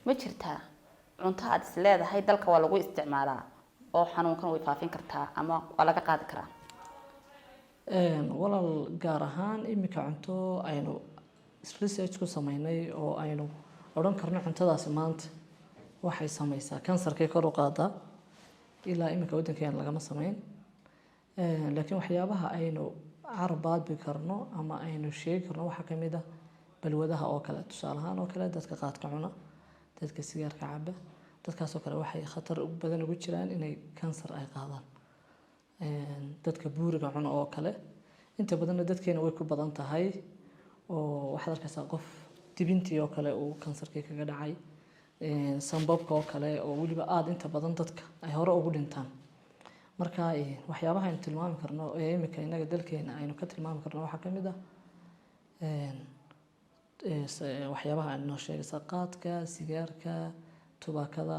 ma jirtaa cunto aad is leedahay dalka waa lagu isticmaalaa oo xanuunkan way faafin kartaa ama waa laga qaadi karaa walaal gaar ahaan imika cunto aynu research ku sameynay oo aynu odhan karno cuntadaasi maanta waxay samaysaa kansarkay kor u qaadaa ilaa imika waddankeena lagama sameyn laakiin waxyaabaha aynu carbaadbi karno ama aynu sheegi karno waxaa ka mid ah balwadaha oo kale tusaale ahaan oo kale dadka qaadka cuna dadka sigaarka caba dadkaasoo kale waxay khatar badan ugu jiraan inay kansar ay qaadaan dadka buuriga cuna oo kale inta badanna dadkeena way ku badan tahay oo waxaad arkaysaa qof dibintii oo kale uu kansarkii kaga dhacay sanbabka oo kale oo weliba aada inta badan dadka ay hore ugu dhintaan marka waxyaabaha aynu tilmaami karno ee imika inaga dalkeena aynu ka tilmaami karno waxaa ka mid ah waxyaabaha aynu noo sheegaysaa qaadka sigaarka tubaakada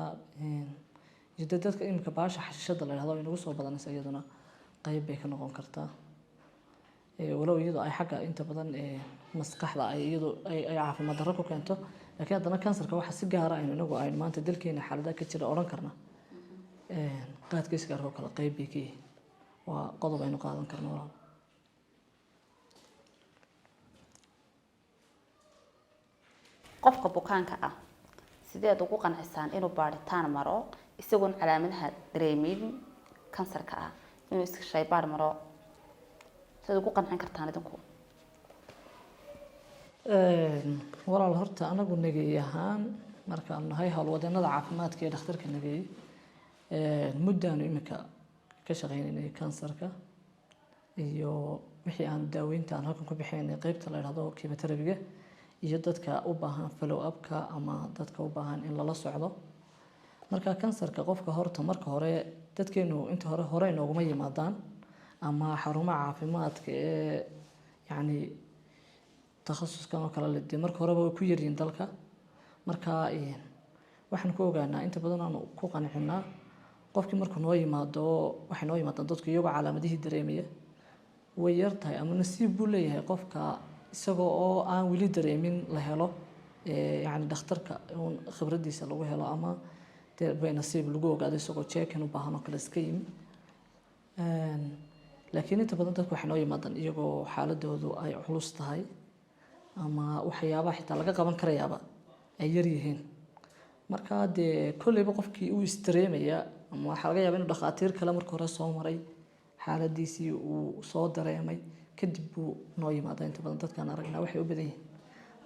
iyo dadka imika baasha xashiishada la yidhahdo inagu soo badanaysa iyaduna qayb bay ka noqon kartaa walow iyadoo ay xagga inta badan maskaxda ay iyadoo ay caafimaad darro ku keento laakiin haddana kansarka waxa si gaara aynu inagu aynu maanta dalkeena xaaladaha ka jira odhan karna qaadka sigaarka oo kale qayb bay ka yihiin waa qodob aynu qaadan karno walaal qofka bukaanka ah sideed ugu qancisaan inuu baaritaan maro isagoon calaamadaha dareemin kansarka ah inuu iska shaybaar maro sideed ugu qancin kartaan idinku walaal horta anagu nageey ahaan markaan nahay howlwadeenada caafimaadka ee dhakhtarka nageey muddaanu imika ka shaqeynay kansarka iyo wixii aan daaweynta aan halkan ku bixinay qaybta la yiraahdo chemotherapy iyo dadka u baahan follow up-ka ama dadka u baahan in lala socdo marka kansarka qofka horta marka hore dadkeenu inta hore inooguma yimaadaan ama xarumaha caafimaadka ee yani takhasuskan oo kale la marka horeba way ku yaryihiin dalka marka waxaan ku ogaanaa inta badan aan ku qancinaa qofkii markuu noo yimaado waxay noo yimaadaan dadku iyagoo calaamadihii dareemaya way yartahay ama nasiib buu leeyahay qofka isagoo oo aan weli dareemin la helo yani dhakhtarka uun khibradiisa lagu helo ama dee bay nasiib lagu ogaado isagoo jeekan u baahan oo kale iska yimi laakiin inta badan dadku waxay noo yimaadaan iyagoo xaaladoodu ay culus tahay ama waxyaabaha xitaa laga qaban karayaaba ay yar yihiin marka dee kolleyba qofkii uu istreemaya ama waxaa laga yaabaa inuu dhakhaatiir kale marka hore soo maray xaaladiisii uu soo dareemay kadib buu noo yimaada inta badan dadkaan aragnaa waxay u badan yihiin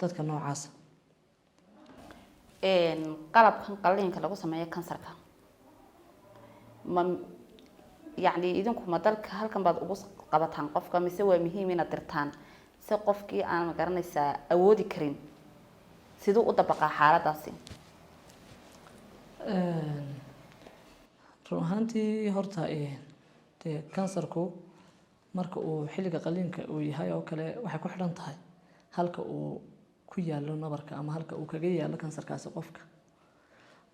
dadka noocaasa qalabkan qalliinka lagu sameeyo kansarka ma yacni idinku ma dalka halkan baad ugu qabataan qofka mise waa muhiim inaad dirtaan si qofkii aan garanaysaa awoodi karin siduu u dabaqaa xaaladaasi run ahaantii horta dee kansarku marka uu xilliga qalliinka uu yahay oo kale waxay ku xidhan tahay halka uu ku yaalo nabarka ama halka uu kaga yaalo kansarkaasi qofka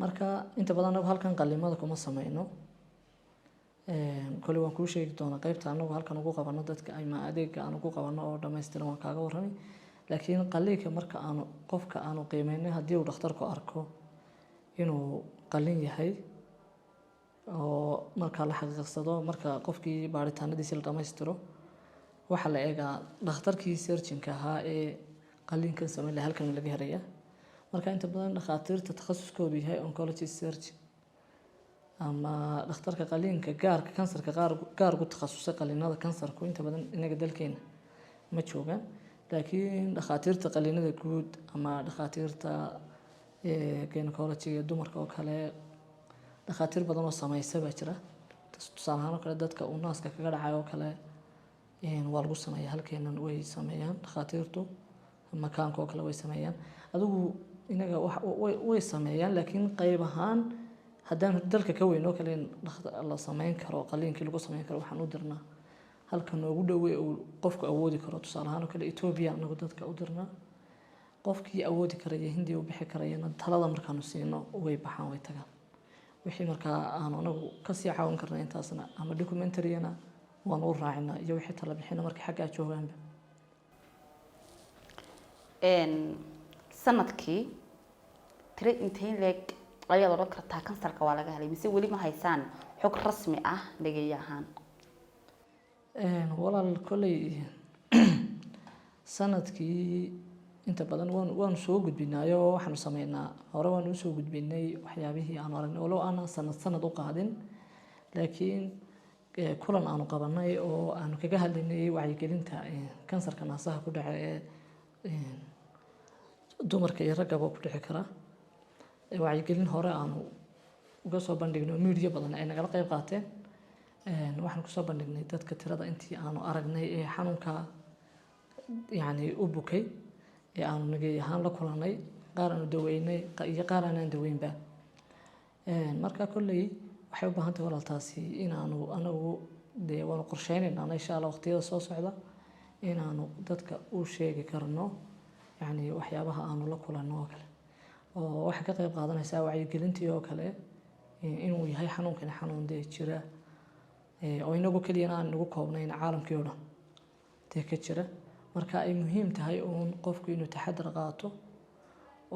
marka inta badan anagu halkan qalliimada kuma sameyno kole waan kuu sheegi doonaa qaybta anagu halkan ugu qabano dadka ama adeega aan ugu qabano oo dhammaystiran waan kaaga warramay laakiin qalliinka marka aanu qofka aanu qiimeynay haddii uu dhakhtarku arko inuu qallin yahay oo marka la xaqiiqsado marka qofkii baaritaanadiisa la dhammaystiro waxaa la eegaa dhakhtarkii surgeonka ahaa ee qalliinkan sameyn lahaa halkan laga helaya marka inta badan dhakhaatiirta takhasuskoodu yahay oncology surgeon ama dhakhtarka qalliinka gaarka kansarka gaar ugu takhasusay qalliinada kansarku inta badan inaga dalkeena ma joogaan laakiin dhakhaatiirta qalliinada guud ama dhakhaatiirta gynecology dumarka oo kale dhakhaatiir badan oo samaysa baa jira tusaale ahaan oo kale dadka uu naaska kaga dhacay oo kale waa lagu sameeyaa halkeenan way sameeyaan dhakhaatiirtu makaanka oo kale way sameeyaan adigu inaga way sameeyaan laakiin qayb ahaan haddaan dalka ka weyn oo kale la sameyn karo qalliinkii lagu sameyn karo waxaan u dirnaa halka noogu dhowey uu qofku awoodi karo tusaale ahaan oo kale Ethiopia anagu dadka u dirnaa qofkii awoodi karaya Hindiya u bixi karayana talada markaanu siino way baxaan way tagaan wixii markaa aan anagu ka sii caawin karnay intaasna ama documentary-na waan u raacinaa iyo wixii tala bixina markii xaggaa joogaanba sanadkii tiro intee leeg ayaad odhan kartaa kansarka waa laga helay mise weli ma haysaan xog rasmi ah dhagay ahaan walaal kolley sanadkii inta badan waan soo gudbinaayo waxaanu sameynaa hore waan usoo gudbinay waxyaabihii aan aragnay walow aan sanad u qaadin laakiin kulan aanu qabanay oo aanu kaga hadlaynay wacyigelinta kansarka naasaha ku dhaca ee dumarka iyo raggaba ku dhici kara wacyigelin hore aanu uga soo bandhignay oo media badan ay nagala qayb qaateen waxaan kusoo bandhignay dadka tirada intii aanu aragnay ee xanuunka yani u bukay ee aanu nagay ahaan la kulanay qaar aanu daweynay iyo qaar aanan daweynba marka kolley waxay u baahan tahay walaaltaasi inaanu anagu dee waanu qorsheynaynaa insha Allah waqtiyada soo socda inaanu dadka u sheegi karno yani waxyaabaha aanu la kulanno oo kale oo waxa ka qayb qaadanaysa wacyigelintii oo kale inuu yahay xanuunkan xanuun dee jira oo inagu kaliya aan nagu koobnayn caalamkii oo dhan dee ka jira marka ay muhiim tahay uun qofku inuu taxadar qaato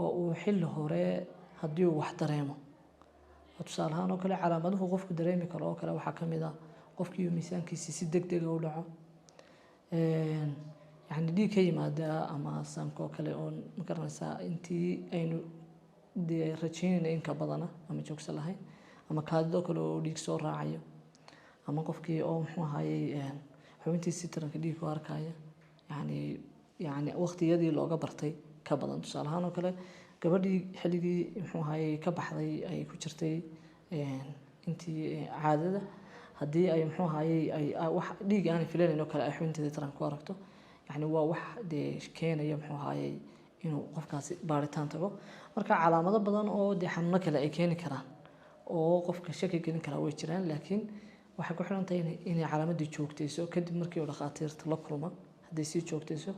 oo uu xilli hore haddii uu wax dareemo tusaale ahaan oo kale calaamaduhu qofku dareemi karo oo kale waxaa ka mid ah qofkii miisaankiisa si degdeg ah u dhaco yani dhiig ka yimaada ama saamka oo kale oo ma garanaysaa intii aynu dee rajaynayna in ka badana ama joogsan lahayn ama kaadidoo kale oo dhiig soo raacayo ama qofkii oo muxuu ahaayey xubintiisii taranka dhiig ku arkaya yani waqtiyadii looga bartay ka badan tusaale ahaan oo kale gabadhii xilligii muxuu ahaayey ka baxday ay ku jirtay intii caadada haddii ay muxuu ahaayey ay wax dhiig aan filayn oo kale ay xubinteedii taranka ku aragto yani waa wax dee keenaya muxuu ahaayey inuu qofkaasi baaritaan tago marka calaamado badan oo dee xanuuno kale ay keeni karaan oo qofka shaki gelin karaa way jiraan laakiin waxay ku xiran tahay inay calaamadii joogtayso kadib markii uu dhakhaatiirta la kulmo hadday sii joogtayso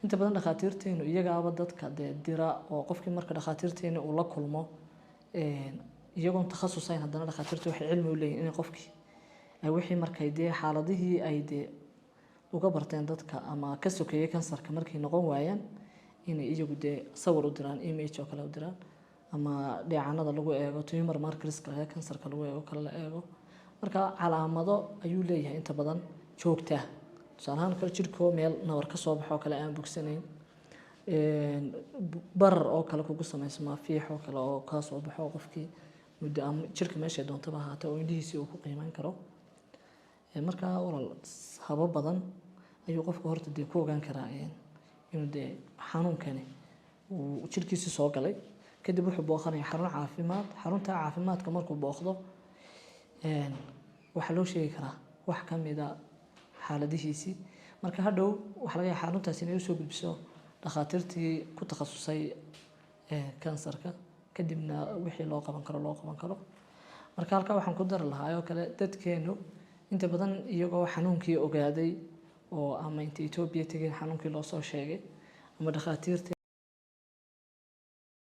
inta badan dhakhaatiirteenu iyagaaba dadka dee dira oo qofkii marka dhakhaatiirteena uu la kulmo iyagoon takhasusayn haddana dhakhaatiirtu waxay cilmi u leeyihin inay qofkii ay wixii markay dee xaaladihii ay dee uga barteen dadka ama ka sokeeyay kansarka markay noqon waayaan inay iyagu dee sawir u diraan image oo kale u diraan ama dheecanada lagu eego tumor markerska ee kansarka lagu eego kale la eego marka calaamado ayuu leeyahay inta badan joogta tusaale ahaan kale jirkoo meel nabar ka soo baxo kale aan bogsanayn barar oo kale kugu samaysmaa fiix oo kale oo ka soo baxo qofkii muddo ama jirka meesha doontaba ahaatee oo indhihiisii uu ku qiimeyn karo marka walaal haba badan ayuu qofka horta dee ku ogaan karaa inuu dee xanuunkani uu jirkiisii soo galay kadib wuxuu booqanaya xarun caafimaad xarunta caafimaadka markuu booqdo waxaa loo sheegi karaa wax ka mid a xaaladihiisii marka hadhow waxaa laga yaabaa xaruntaasi inay usoo gudbiso dhakhaatiirtii ku takhasusay kansarka kadibna wixii loo qaban karo marka halkaa waxaan ku dari lahaa oo kale dadkeenu inta badan iyagoo xanuunkii ogaaday oo ama inta Itoobiya tegeen xanuunkii loo soo sheegay ama dhakhaatiirtii